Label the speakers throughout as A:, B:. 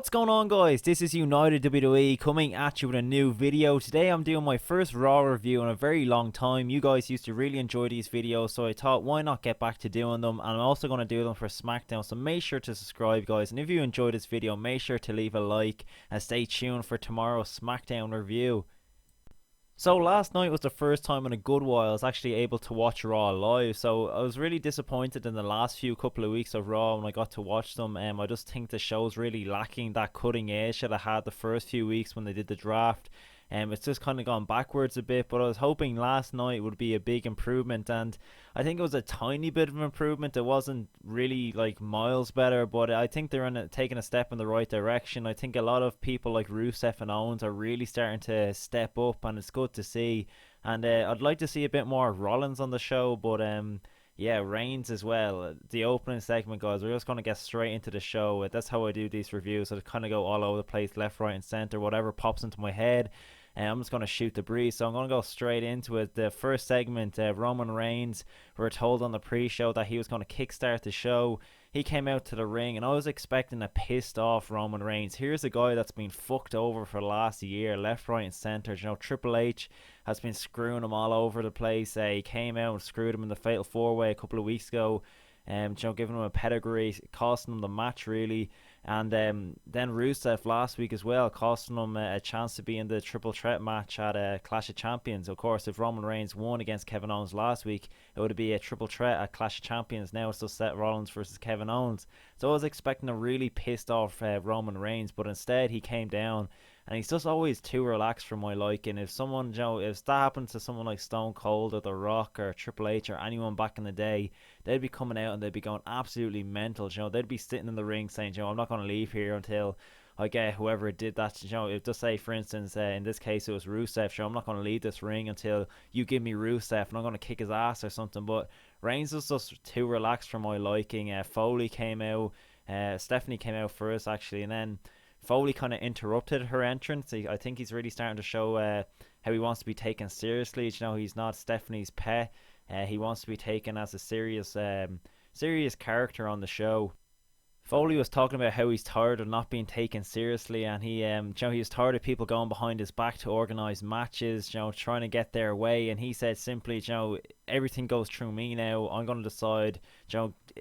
A: What's going on, guys? This is United WWE coming at you with a new video. Today I'm doing my first Raw review in a very long time. You guys used to really enjoy these videos, so I thought why not get back to doing them. And I'm also going to do them for SmackDown, so make sure to subscribe, guys. And if you enjoyed this video, make sure to leave a like and stay tuned for tomorrow's SmackDown review. So last night was the first time in a good while I was actually able to watch Raw live, so I was really disappointed in the last couple of weeks of Raw when I got to watch them. I just think the show's really lacking that cutting edge that I had the first few weeks when they did the draft. It's just kind of gone backwards a bit, but I was hoping last night would be a big improvement, and I think it was a tiny bit of an improvement. It wasn't really like miles better, but I think they're taking a step in the right direction. I think a lot of people like Rusev and Owens are really starting to step up, and it's good to see. And I'd like to see a bit more Rollins on the show, but yeah, Reigns as well. The opening segment, guys, we're just going to get straight into the show. That's how I do these reviews. I kind of go all over the place, left, right, and center, whatever pops into my head. And I'm just going to shoot the breeze, so I'm going to go straight into it. The first segment, Roman Reigns, we were told on the pre-show that he was going to kickstart the show. He came out to the ring, and I was expecting a pissed off Roman Reigns. Here's a guy that's been fucked over for the last year, left, right, and center. You know, Triple H has been screwing him all over the place. He came out and screwed him in the Fatal 4-Way a couple of weeks ago. Giving him a pedigree, costing him the match really. And then Rusev last week as well, costing him a chance to be in the triple threat match at Clash of Champions. Of course, if Roman Reigns won against Kevin Owens last week, it would be a triple threat at Clash of Champions. Now it's just Seth Rollins versus Kevin Owens. So I was expecting a really pissed off Roman Reigns, but instead he came down. And he's just always too relaxed for my liking. If someone, if that happened to someone like Stone Cold or The Rock or Triple H or anyone back in the day, they'd be coming out and they'd be going absolutely mental. They'd be sitting in the ring saying, I'm not going to leave here until I get whoever did that. If just say, for instance, in this case it was Rusev. I'm not going to leave this ring until you give me Rusev, and I'm going to kick his ass or something. But Reigns was just too relaxed for my liking. Foley came out. Stephanie came out first actually, and then Foley kind of interrupted her entrance. I think he's really starting to show how he wants to be taken seriously. He's not Stephanie's pet. He wants to be taken as a serious character on the show. Foley was talking about how he's tired of not being taken seriously, and he was tired of people going behind his back to organise matches, trying to get their way. And he said simply, everything goes through me now. I'm going to decide,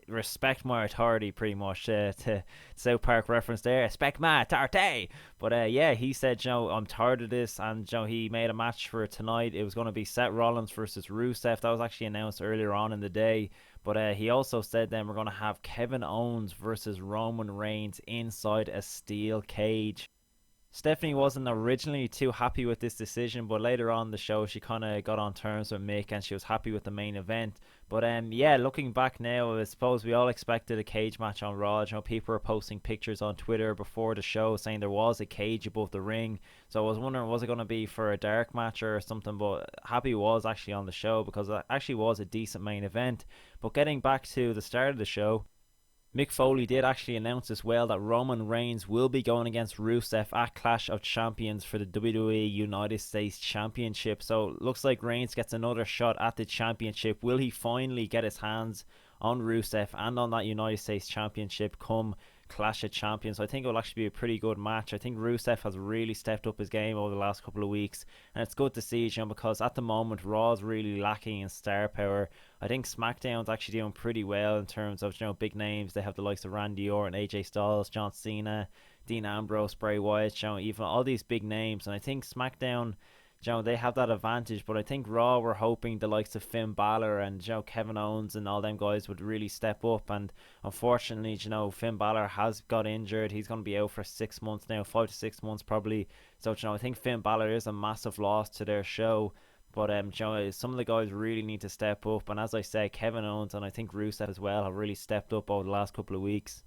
A: respect my authority, pretty much. To South Park reference there, respect my authority. But yeah, he said, I'm tired of this, and he made a match for tonight. It was going to be Seth Rollins versus Rusev. That was actually announced earlier on in the day. But he also said then we're going to have Kevin Owens versus Roman Reigns inside a steel cage. Stephanie wasn't originally too happy with this decision, but later on in the show she kind of got on terms with Mick and she was happy with the main event. But yeah, looking back now, I suppose we all expected a cage match on Raw. People were posting pictures on Twitter before the show saying there was a cage above the ring. So I was wondering, was it going to be for a dark match or something? But happy was actually on the show because it actually was a decent main event. But getting back to the start of the show, Mick Foley did actually announce as well that Roman Reigns will be going against Rusev at Clash of Champions for the WWE United States Championship. So looks like Reigns gets another shot at the championship. Will he finally get his hands on Rusev and on that United States Championship come Clash of Champions? I think it will actually be a pretty good match. I think Rusev has really stepped up his game over the last couple of weeks, and it's good to see, because at the moment Raw is really lacking in star power. I think SmackDown's actually doing pretty well in terms of big names. They have the likes of Randy Orton, AJ Styles, John Cena, Dean Ambrose, Bray Wyatt, even all these big names. And I think SmackDown, they have that advantage, but I think Raw were hoping the likes of Finn Balor and Kevin Owens and all them guys would really step up, and unfortunately, Finn Balor has got injured. He's going to be out for 6 months now, 5 to 6 months probably. So I think Finn Balor is a massive loss to their show. But some of the guys really need to step up, and as I said, Kevin Owens and I think Rusev as well have really stepped up over the last couple of weeks.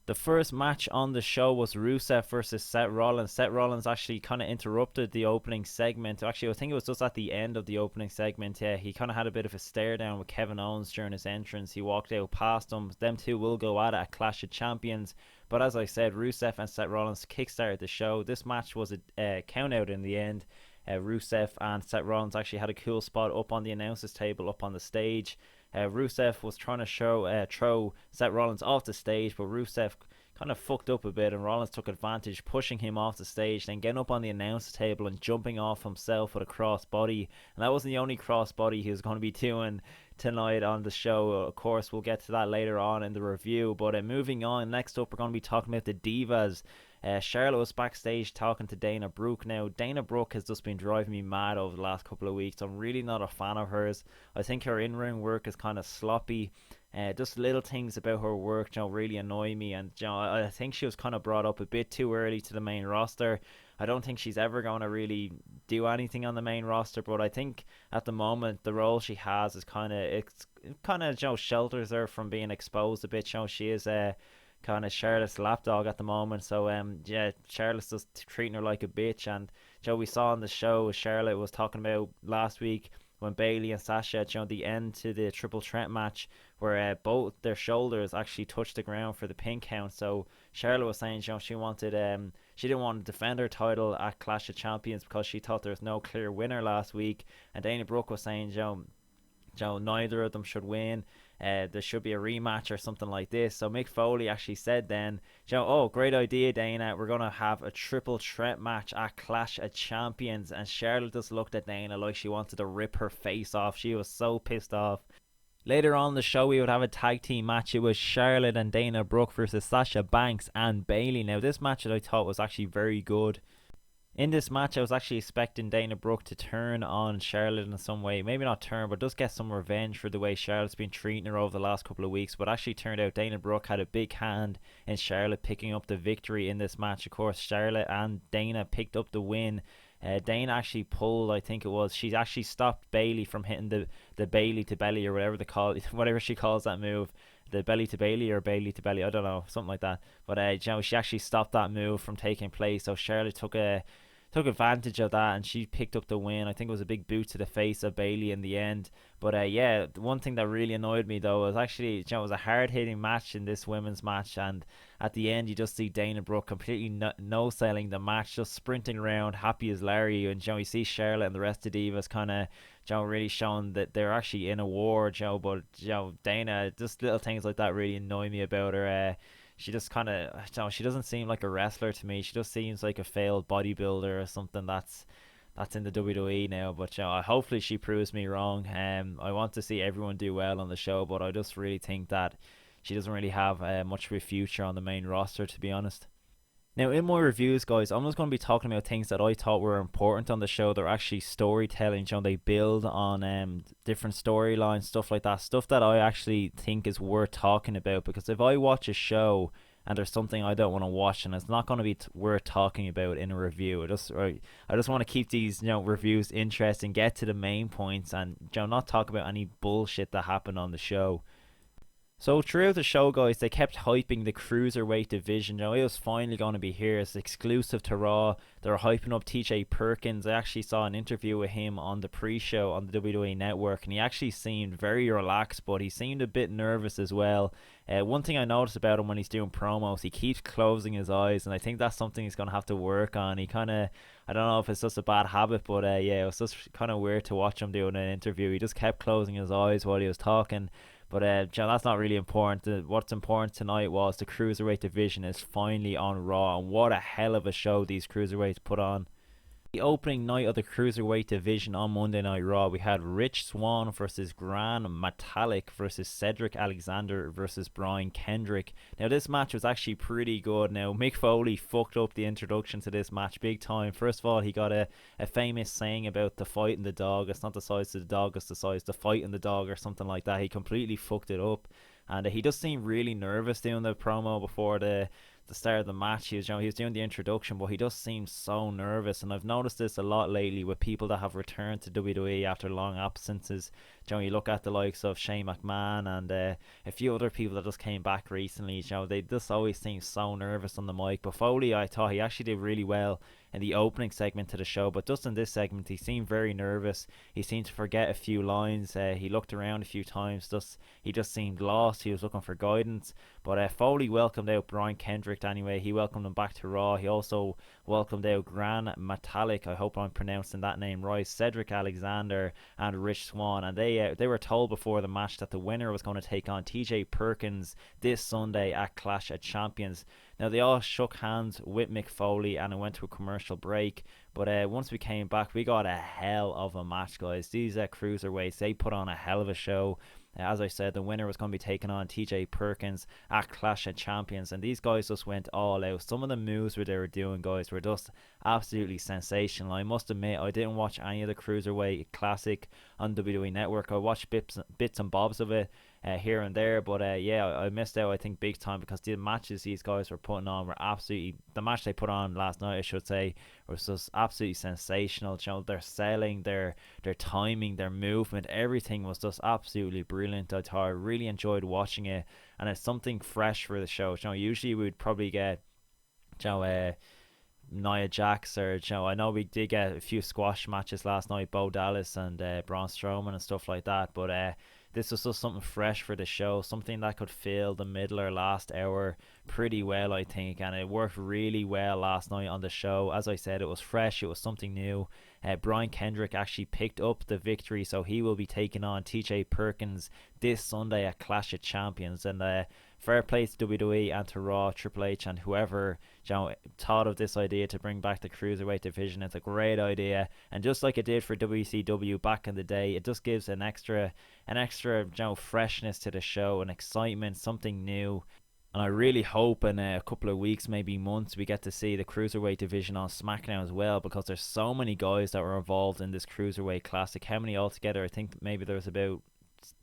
A: The first match on the show was Rusev versus Seth Rollins. Seth Rollins actually kind of interrupted the opening segment. Actually, I think it was just at the end of the opening segment. Yeah, he kind of had a bit of a stare down with Kevin Owens during his entrance. He walked out past him. Them two will go at it at Clash of Champions. But as I said, Rusev and Seth Rollins kickstarted the show. This match was a count out in the end. Rusev and Seth Rollins actually had a cool spot up on the announcers table, up on the stage. Rusev was trying to throw Seth Rollins off the stage, but Rusev kind of fucked up a bit, and Rollins took advantage, pushing him off the stage, then getting up on the announce table and jumping off himself with a crossbody. And that wasn't the only crossbody he was going to be doing tonight on the show. Of course, we'll get to that later on in the review. But moving on, next up, we're going to be talking about the Divas. Charlotte was backstage talking to Dana Brooke. Now, Dana Brooke has just been driving me mad over the last couple of weeks. I'm really not a fan of hers. I think her in-ring work is kind of sloppy. Just little things about her work, really annoy me. And I think she was kind of brought up a bit too early to the main roster. I don't think she's ever going to really do anything on the main roster. But I think at the moment the role she has is kind of shelters her from being exposed a bit. She is kind of Charlotte's lapdog at the moment. So Charlotte's just treating her like a bitch. And we saw on the show, Charlotte was talking about last week when Bayley and Sasha, the end to the triple threat match where both their shoulders actually touched the ground for the pin count. So Charlotte was saying, she wanted she didn't want to defend her title at Clash of Champions because she thought there was no clear winner last week. And Dana Brooke was saying, neither of them should win. There should be a rematch or something like this. So Mick Foley actually said then, oh, great idea, Dana. We're going to have a triple threat match at Clash of Champions. And Charlotte just looked at Dana like she wanted to rip her face off. She was so pissed off. Later on in the show, we would have a tag team match. It was Charlotte and Dana Brooke versus Sasha Banks and Bayley. Now, this match that I thought was actually very good. In this match, I was actually expecting Dana Brooke to turn on Charlotte in some way. Maybe not turn, but just get some revenge for the way Charlotte's been treating her over the last couple of weeks. But actually turned out Dana Brooke had a big hand in Charlotte picking up the victory in this match. Of course, Charlotte and Dana picked up the win. Dana actually pulled, I think it was, she actually stopped Bayley from hitting the Bayley to belly or whatever they call it, whatever she calls that move. The belly to Bayley or Bayley to belly, I don't know, something like that. But she actually stopped that move from taking place. So Charlotte took advantage of that and she picked up the win. I think it was a big boot to the face of Bayley in the end. But the one thing that really annoyed me though was actually, it was a hard hitting match in this women's match, and at the end you just see Dana Brooke completely no selling the match, just sprinting around happy as Larry, and you see Charlotte and the rest of the Divas kind of really showing that they're actually in a war, but Dana, just little things like that really annoy me about her. She just kind of, she doesn't seem like a wrestler to me. She just seems like a failed bodybuilder or something that's in the WWE now. But hopefully she proves me wrong. I want to see everyone do well on the show, but I just really think that she doesn't really have much of a future on the main roster, to be honest. Now, in my reviews, guys, I'm just going to be talking about things that I thought were important on the show. They're actually storytelling. They build on different storylines, stuff like that. Stuff that I actually think is worth talking about. Because if I watch a show and there's something I don't want to watch, and it's not going to be worth talking about in a review, I just want to keep these reviews interesting, get to the main points, and not talk about any bullshit that happened on the show. So throughout the show, guys, they kept hyping the Cruiserweight division. It was finally going to be here. It's exclusive to Raw. They were hyping up TJ Perkins. I actually saw an interview with him on the pre-show on the WWE Network, and he actually seemed very relaxed, but he seemed a bit nervous as well. One thing I noticed about him when he's doing promos, he keeps closing his eyes, and I think that's something he's going to have to work on. He kind of, I don't know if it's just a bad habit, but it was just kind of weird to watch him doing an interview. He just kept closing his eyes while he was talking. But that's not really important. What's important tonight was the Cruiserweight division is finally on Raw, and what a hell of a show these Cruiserweights put on. The opening night of the Cruiserweight division on Monday Night Raw, we had Rich Swann versus Gran Metalik versus Cedric Alexander versus Brian Kendrick. Now, this match was actually pretty good. Now, Mick Foley fucked up the introduction to this match big time. First of all, he got a famous saying about the fight and the dog. It's not the size of the dog, it's the size of the fight and the dog, or something like that. He completely fucked it up. And he just seemed really nervous doing the promo before the start of the match. He was doing the introduction, but he just seemed so nervous. And I've noticed this a lot lately with people that have returned to WWE after long absences. You look at the likes of Shane McMahon and a few other people that just came back recently. They just always seem so nervous on the mic. But Foley, I thought he actually did really well. in the opening segment to the show, but just in this segment he seemed very nervous. He seemed to forget a few lines. He looked around a few times. He just seemed lost. He was looking for guidance. But Foley welcomed out Brian Kendrick anyway. He welcomed him back to Raw. He also welcomed out Gran Metalik, I hope I'm pronouncing that name right, Cedric Alexander and Rich Swann, and they were told before the match that the winner was going to take on TJ Perkins this Sunday at Clash of Champions. Now they all shook hands with Mick Foley and it went to a commercial break, but once we came back we got a hell of a match, guys. These cruiserweights, they put on a hell of a show. As I said, the winner was going to be taking on TJ Perkins at Clash of Champions, and these guys just went all out. Some of the moves they were doing, guys, were just absolutely sensational. I must admit, I didn't watch any of the Cruiserweight Classic on WWE Network. I watched bits and bobs of it here and there, but yeah, I missed out, I think, big time, because the matches these guys were putting on were absolutely, the match they put on last night, I should say, was just absolutely sensational. You know, their selling, their timing, their movement, everything was just absolutely brilliant. I really enjoyed watching it, and it's something fresh for the show. You know, usually we'd probably get, you know, Nia Jax, or, you know, I know we did get a few squash matches last night, Bo Dallas and Braun Strowman and stuff like that, but this was just something fresh for the show, something that could fill the middle or last hour pretty well, I think, and it worked really well last night on the show. As I said, it was fresh, it was something new. Brian Kendrick actually picked up the victory, so he will be taking on TJ Perkins this Sunday at Clash of Champions, and fair play to WWE and to Raw, Triple H and whoever, you know, thought of this idea to bring back the Cruiserweight division. It's a great idea, and just like it did for WCW back in the day, it just gives an extra you know, freshness to the show, an excitement, something new. And I really hope in a couple of weeks, maybe months, we get to see the Cruiserweight division on SmackDown as well, because there's so many guys that were involved in this Cruiserweight Classic. How many altogether? I think maybe there was about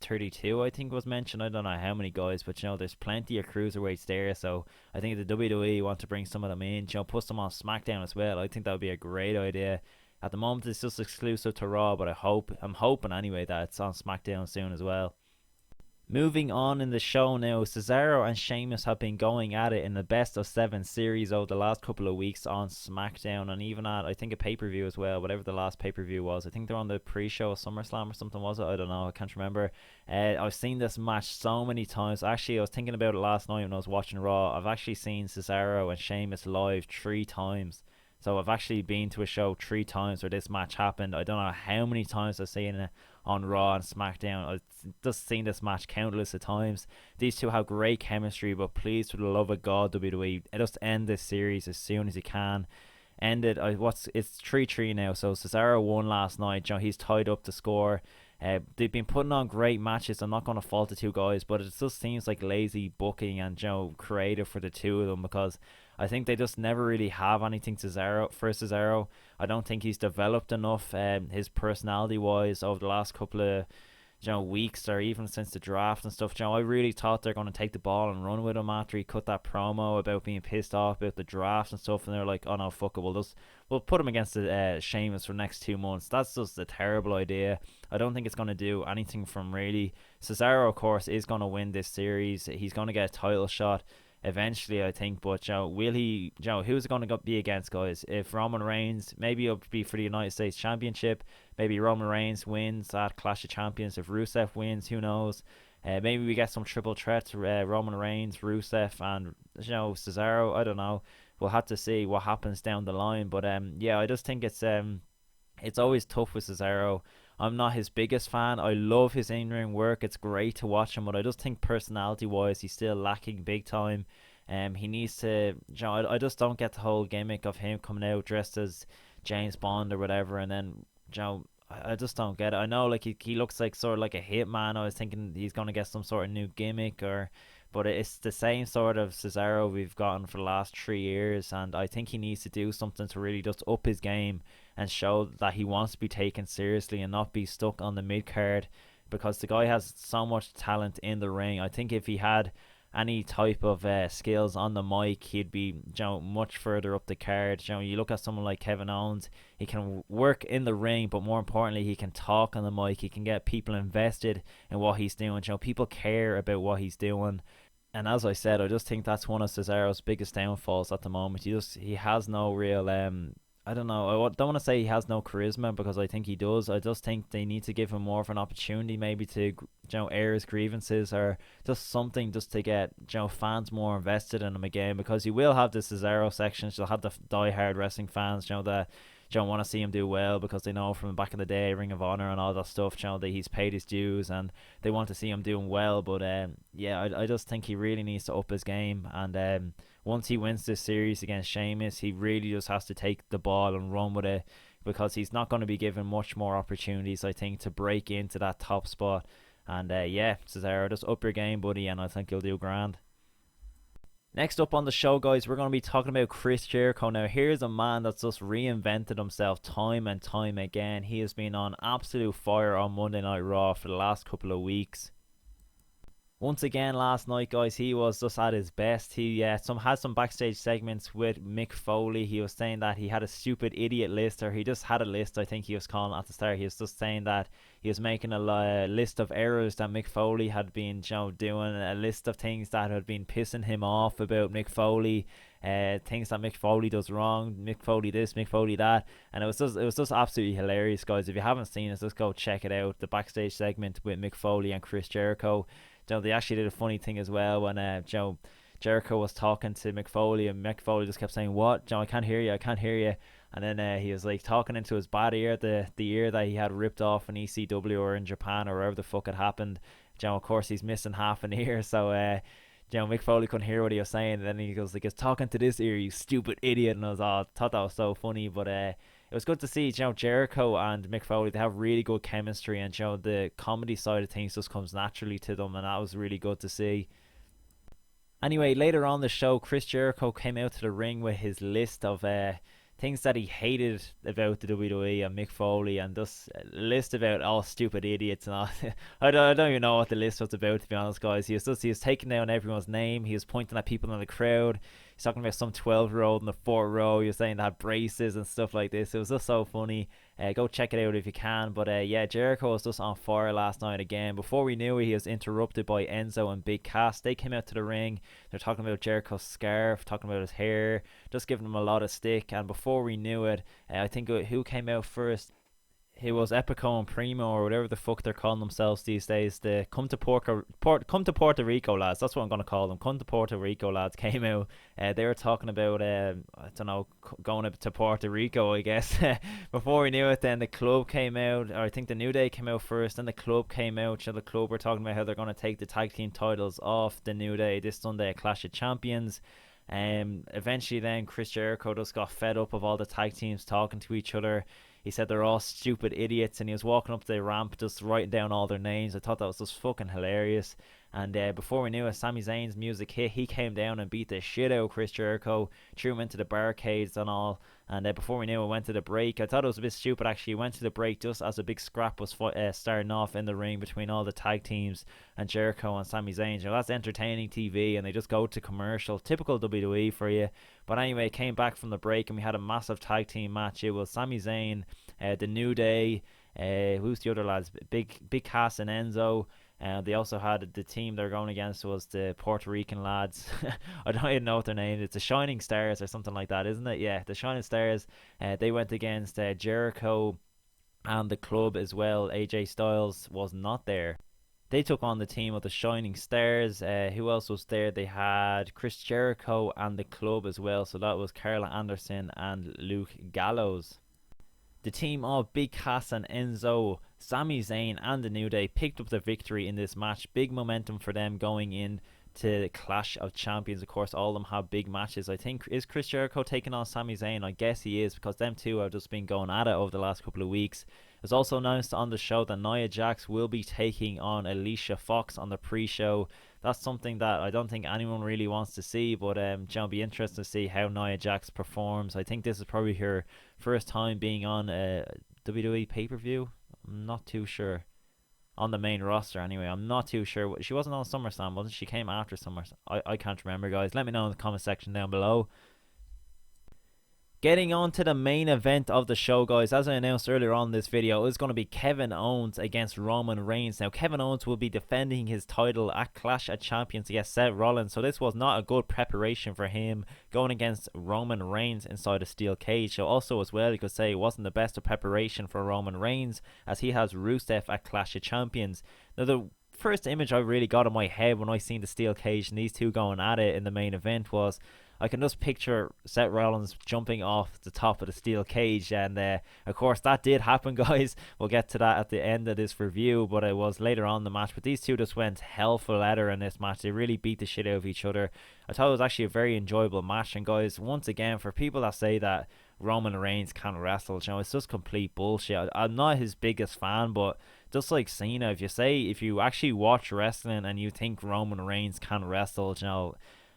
A: 32, I think, was mentioned. I don't know how many guys, but, you know, there's plenty of Cruiserweights there, so I think the WWE want to bring some of them in, you know, put them on SmackDown as well. I think that would be a great idea. At the moment it's just exclusive to Raw, but I'm hoping anyway that it's on SmackDown soon as well. Moving on in the show now, Cesaro and Sheamus have been going at it in the best of 7 series over the last couple of weeks on SmackDown, and even at, I think, a pay-per-view as well, whatever the last pay-per-view was. I think they're on the pre-show of SummerSlam or something, was it? I don't know, I can't remember. I've seen this match so many times. Actually, I was thinking about it last night when I was watching Raw. I've actually seen Cesaro and Sheamus live 3 times. So I've actually been to a show 3 times where this match happened. I don't know how many times I've seen it on Raw and SmackDown. I've just seen this match countless of times. These two have great chemistry, but please, for the love of God, WWE, just end this series as soon as you can. End it. It's 3-3 now. So Cesaro won last night. You know, he's tied up the score. They've been putting on great matches. I'm not going to fault the two guys, but it just seems like lazy booking and, you know, creative for the two of them, because I think they just never really have anything for Cesaro. I don't think he's developed enough, his personality wise, over the last couple of, you know, weeks, or even since the draft and stuff. You know, I really thought they're going to take the ball and run with him after he cut that promo about being pissed off about the draft and stuff, and they're like, oh no, fuck it, we'll put him against the Sheamus for the next 2 months. That's just a terrible idea. I don't think it's going to do anything from really. Cesaro, of course, is going to win this series. He's going to get a title shot eventually, I think, but, you know, will he, you know, who's it going to be against, guys? If Roman Reigns, maybe it'll be for the United States Championship. Maybe Roman Reigns wins at Clash of Champions. If Rusev wins, who knows? Maybe we get some triple threats, Roman Reigns, Rusev, and, you know, Cesaro. I don't know. We'll have to see what happens down the line, but yeah, I just think it's always tough with Cesaro. I'm not his biggest fan. I love his in-ring work. It's great to watch him, but I just think personality-wise, he's still lacking big time. He needs to, you know, I just don't get the whole gimmick of him coming out dressed as James Bond or whatever, and then, you know, I just don't get it. I know, like, he looks like sort of like a hitman. I was thinking he's going to get some sort of new gimmick, but it's the same sort of Cesaro we've gotten for the last 3 years, and I think he needs to do something to really just up his game and show that he wants to be taken seriously and not be stuck on the mid-card, because the guy has so much talent in the ring. I think if he had any type of skills on the mic, he'd be, you know, much further up the card. You know, you look at someone like Kevin Owens, he can work in the ring, but more importantly, he can talk on the mic. He can get people invested in what he's doing. You know, people care about what he's doing. And as I said, I just think that's one of Cesaro's biggest downfalls at the moment. He has no real I don't know. Don't want to say he has no charisma because I think he does. I just think they need to give him more of an opportunity, maybe to air his grievances or just something, just to get fans more invested in him again. Because you will have the Cesaro sections. You'll have the die-hard wrestling fans, that don't want to see him do well because they know from back in the day, Ring of Honor and all that stuff, that he's paid his dues and they want to see him doing well. But yeah, I just think he really needs to up his game, and once he wins this series against Sheamus, he really just has to take the ball and run with it, because he's not going to be given much more opportunities, I think, to break into that top spot. And yeah, Cesaro, just up your game, buddy, and I think you'll do grand. Next up on the show, guys, we're going to be talking about Chris Jericho. Now, here's a man that's just reinvented himself time and time again. He has been on absolute fire on Monday Night Raw for the last couple of weeks. Once again, last night, guys, he was just at his best. He had some backstage segments with Mick Foley. He was saying that he had a stupid idiot list, or he just had a list, I think he was calling at the start. He was just saying that he was making a list of errors that Mick Foley had been doing, a list of things that had been pissing him off about Mick Foley, things that Mick Foley does wrong, Mick Foley this, Mick Foley that, and it was just absolutely hilarious, guys. If you haven't seen it, just go check it out. The backstage segment with Mick Foley and Chris Jericho. They actually did a funny thing as well when Jericho was talking to Mick Foley, and Mick Foley just kept saying, "What? I can't hear you, I can't hear you." And then he was like talking into his bad ear, the ear that he had ripped off in ECW or in Japan or wherever the fuck it happened. Of course he's missing half an ear, so Mick Foley couldn't hear what he was saying, and then he goes like, "It's talking to this ear, you stupid idiot." And I thought that was so funny, but it was good to see Jericho and Mick Foley. They have really good chemistry, and the comedy side of things just comes naturally to them, and that was really good to see. Anyway, later on the show, Chris Jericho came out to the ring with his list of things that he hated about the WWE and Mick Foley, and just a list about all stupid idiots and all. I don't even know what the list was about, to be honest, guys. He was taking down everyone's name. He was pointing at people in the crowd. He's talking about some 12-year-old in the 4th row. He was saying they had braces and stuff like this. It was just so funny. Go check it out if you can. But yeah, Jericho was just on fire last night again. Before we knew it, he was interrupted by Enzo and Big Cass. They came out to the ring. They're talking about Jericho's scarf, talking about his hair, just giving him a lot of stick. And before we knew it, I think who came out first? It was Epico and Primo, or whatever the fuck they're calling themselves these days. The come to Puerto Rico lads. That's what I'm gonna call them. Come to Puerto Rico lads came out. They were talking about I don't know, going to Puerto Rico, I guess. Before we knew it, then the club came out. Or I think the New Day came out first. Then the club came out. So the club were talking about how they're gonna take the tag team titles off the New Day this Sunday at Clash of Champions. Eventually, then Chris Jericho just got fed up of all the tag teams talking to each other. He said they're all stupid idiots, and he was walking up the ramp just writing down all their names. I thought that was just fucking hilarious. And before we knew it, Sami Zayn's music hit. He came down and beat the shit out of Chris Jericho, threw him into the barricades and all. And before we knew it, went to the break. I thought it was a bit stupid, actually. He went to the break just as a big scrap was starting off in the ring between all the tag teams and Jericho and Sami Zayn. That's entertaining TV, and they just go to commercial. Typical WWE for you. But anyway, came back from the break, and we had a massive tag team match. It was Sami Zayn, the New Day, who's the other lads? Big Cass and Enzo. They also had the team they're going against was the Puerto Rican lads. I don't even know what their name is. It's the Shining Stars or something like that, isn't it? Yeah, the Shining Stars. They went against Jericho and the club as well. AJ Styles was not there. They took on the team of the Shining Stars. Who else was there? They had Chris Jericho and the club as well. So that was Carla Anderson and Luke Gallows. The team of Big Cass and Enzo, Sami Zayn and the New Day picked up the victory in this match. Big momentum for them going in to Clash of Champions. Of course, all of them have big matches. I think, is Chris Jericho taking on Sami Zayn? I guess he is, because them two have just been going at it over the last couple of weeks. It was also announced on the show that Nia Jax will be taking on Alicia Fox on the pre-show. That's something that I don't think anyone really wants to see, but it'll be interesting to see how Nia Jax performs. I think this is probably her first time being on a WWE pay-per-view. I'm not too sure. On the main roster anyway. I'm not too sure. She wasn't on SummerSlam, wasn't she? She came after SummerSlam. I can't remember, guys. Let me know in the comment section down below. Getting on to the main event of the show, guys, as I announced earlier on in this video, it's going to be Kevin Owens against Roman Reigns. Now, Kevin Owens will be defending his title at Clash of Champions against Seth Rollins, so this was not a good preparation for him going against Roman Reigns inside a steel cage. So also as well, you could say it wasn't the best of preparation for Roman Reigns, as he has Rusev at Clash of Champions. Now, the first image I really got in my head when I seen the steel cage and these two going at it in the main event was, I can just picture Seth Rollins jumping off the top of the steel cage, and of course that did happen, guys. We'll get to that at the end of this review, but it was later on in the match. But these two just went hell for leather in this match. They really beat the shit out of each other. I thought it was actually a very enjoyable match, and guys, once again, for people that say that Roman Reigns can't wrestle, you know, it's just complete bullshit. I'm not his biggest fan, but just like Cena, if you actually watch wrestling and you think Roman Reigns can wrestle, you know,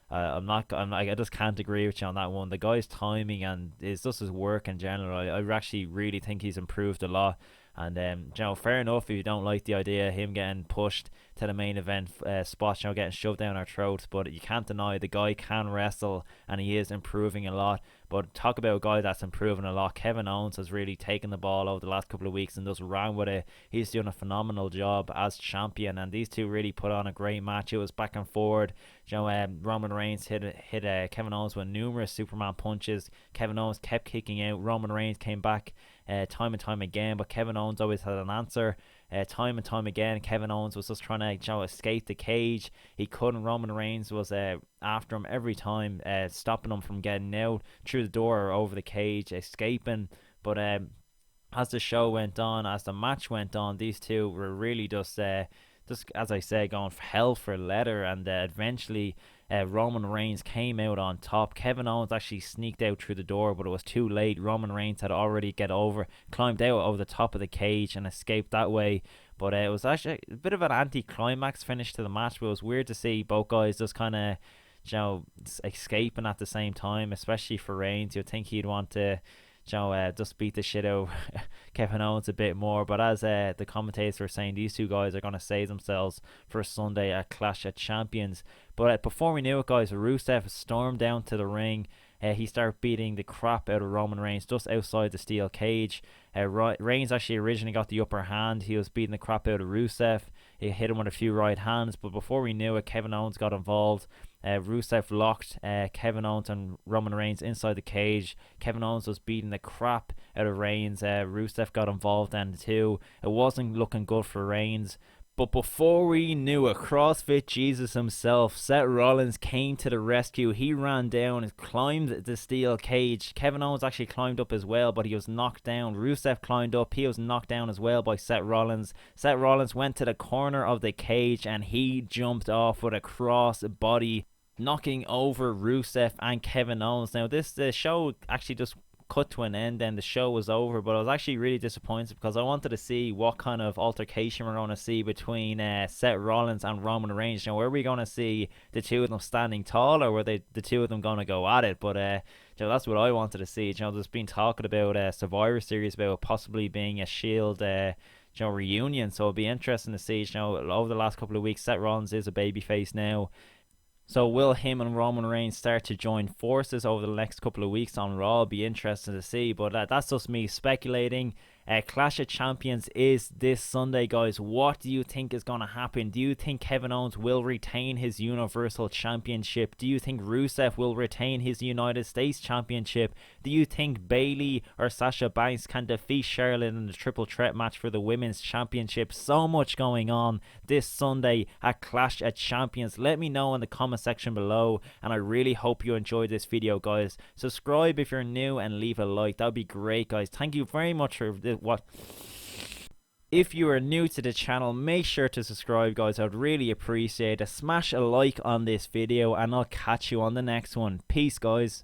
A: I just can't agree with you on that one. The guy's timing and it's just his work in general. I actually really think he's improved a lot. And you know, fair enough if you don't like the idea of him getting pushed to the main event spot, you know, getting shoved down our throats. But you can't deny the guy can wrestle and he is improving a lot. But talk about a guy that's improving a lot. Kevin Owens has really taken the ball over the last couple of weeks and just ran with it. He's doing a phenomenal job as champion, and these two really put on a great match. It was back and forward. You know, Roman Reigns hit Kevin Owens with numerous Superman punches. Kevin Owens kept kicking out. Roman Reigns came back time and time again, but Kevin Owens always had an answer. Time and time again, Kevin Owens was just trying to, you know, escape the cage. He couldn't. Roman Reigns was after him every time, stopping him from getting out through the door or over the cage, escaping. But as the show went on, as the match went on, these two were really just as I said, going for hell for leather, and eventually Roman Reigns came out on top. Kevin Owens actually sneaked out through the door, but it was too late. Roman Reigns had already climbed out over the top of the cage and escaped that way. But it was actually a bit of an anti-climax finish to the match, but it was weird to see both guys just kind of, you know, escaping at the same time, especially for Reigns. You'd think he'd want to, you know, just beat the shit out of Kevin Owens a bit more. But as the commentators were saying, these two guys are going to save themselves for Sunday at Clash of Champions. But before we knew it, guys, Rusev stormed down to the ring. He started beating the crap out of Roman Reigns just outside the steel cage. Reigns actually originally got the upper hand. He was beating the crap out of Rusev. He hit him with a few right hands, but before we knew it, Kevin Owens got involved. Rusev locked Kevin Owens and Roman Reigns inside the cage. Kevin Owens was beating the crap out of Reigns. Rusev got involved then too. It wasn't looking good for Reigns. But before we knew it, CrossFit Jesus himself, Seth Rollins, came to the rescue. He ran down and climbed the steel cage. Kevin Owens actually climbed up as well, but he was knocked down. Rusev climbed up. He was knocked down as well by Seth Rollins. Seth Rollins went to the corner of the cage and he jumped off with a cross body, knocking over Rusev and Kevin Owens. Now, the show actually just cut to an end, and the show was over, but I was actually really disappointed because I wanted to see what kind of altercation we're going to see between Seth Rollins and Roman Reigns. Now, were we going to see the two of them standing tall, or were the two of them going to go at it? But you know, that's what I wanted to see. You know, there's been talking about Survivor Series about possibly being a Shield you know, reunion, so it'll be interesting to see. You know, over the last couple of weeks, Seth Rollins is a babyface now. So will him and Roman Reigns start to join forces over the next couple of weeks on Raw? It'll be interesting to see, but that's just me speculating. Clash of Champions is this Sunday, guys. What do you think is going to happen? Do you think Kevin Owens will retain his Universal Championship? Do you think Rusev will retain his United States Championship? Do you think Bayley or Sasha Banks can defeat Charlotte in the triple threat match for the Women's Championship? So much going on this Sunday at Clash of Champions. Let me know in the comment section below, and I really hope you enjoyed this video, guys. Subscribe if you're new and leave a like. That would be great, guys. Thank you very much for if you are new to the channel, make sure to subscribe, guys. I would really appreciate it. Smash a like on this video, and I'll catch you on the next one. Peace, guys.